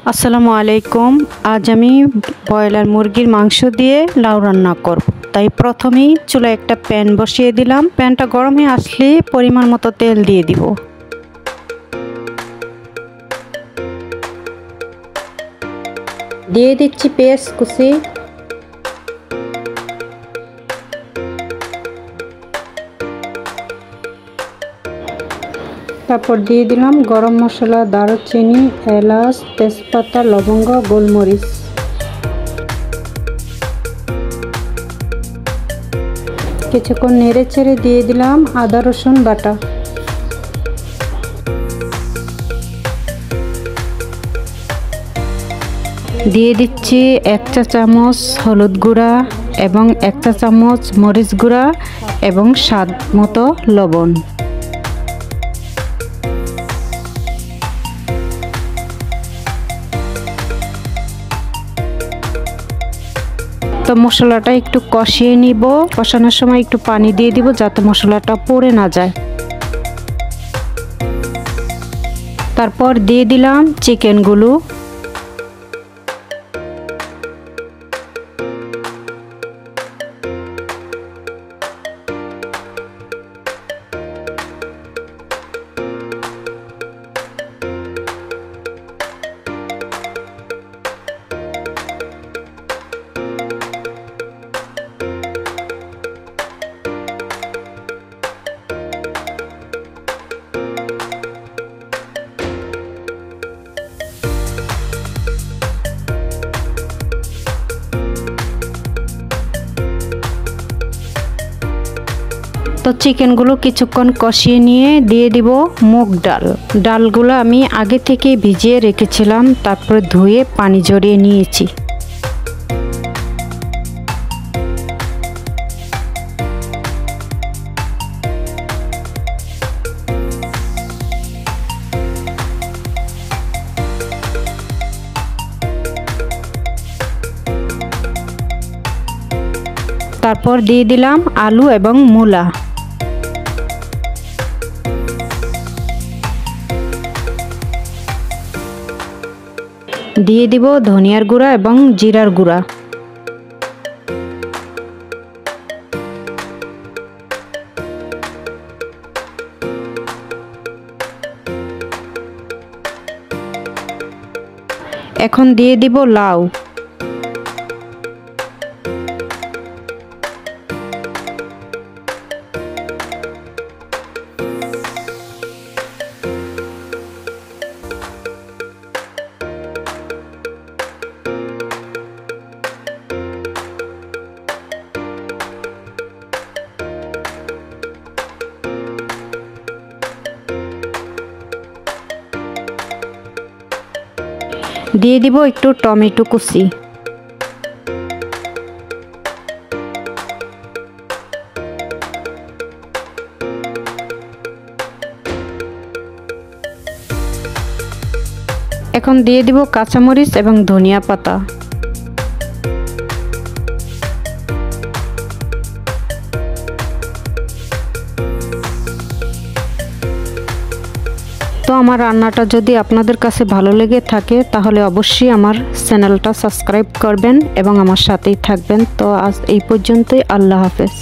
আসসালামু আলাইকুম। আজ আমি ব্রয়লার মুরগির মাংস দিয়ে লাউ রান্না করব। তাই প্রথমেই চুলায় একটা প্যান বসিয়ে দিলাম। প্যানটা গরম হয়ে আসলে পরিমাণ মতো তেল দিয়ে দিব। দিয়ে দিচ্ছি পেঁয়াজ কুচি, তারপর দিয়ে দিলাম গরম মশলা, দারুচিনি, এলাচ, তেজপাতা, লবঙ্গ, গোলমরিচ। কিছুক্ষণ নেড়ে চেড়ে দিয়ে দিলাম আদা রসুন বাটা। দিয়ে দিচ্ছি 1 চা চামচ হলুদ গুঁড়া এবং 1 চা চামচ মরিচ গুঁড়া এবং স্বাদ মতো লবণ। তো মশলাটা একটু কষিয়ে নিব। কষানোর সময় একটু পানি দিয়ে দিব যাতে মশলাটা পুড়ে না যায়। তারপর দিয়ে দিলাম চিকেনগুলো। তো চিকেনগুলো কিছুক্ষণ কষিয়ে নিয়ে দিয়ে দিব মুগ ডাল। ডালগুলো আমি আগে থেকে ভিজিয়ে রেখেছিলাম, তারপরে ধুয়ে পানি ঝরিয়ে নিয়েছি। তারপর দিয়ে দিলাম আলু এবং মূলা। দিয়ে দিব ধনিয়ার গুঁড়া এবং জিরার গুঁড়া। এখন দিয়ে দিব লাউ। দিয়ে দিব একটু টমেটো কুচি। এখন দিয়ে দিব কাঁচামরিচ এবং ধনিয়া পাতা। তো আমার রান্নাটা যদি আপনাদের কাছে ভালো লেগে থাকে তাহলে অবশ্যই আমার চ্যানেলটা সাবস্ক্রাইব করবেন এবং আমার সাথেই থাকবেন। তো আজ এই পর্যন্তই। আল্লাহ হাফেজ।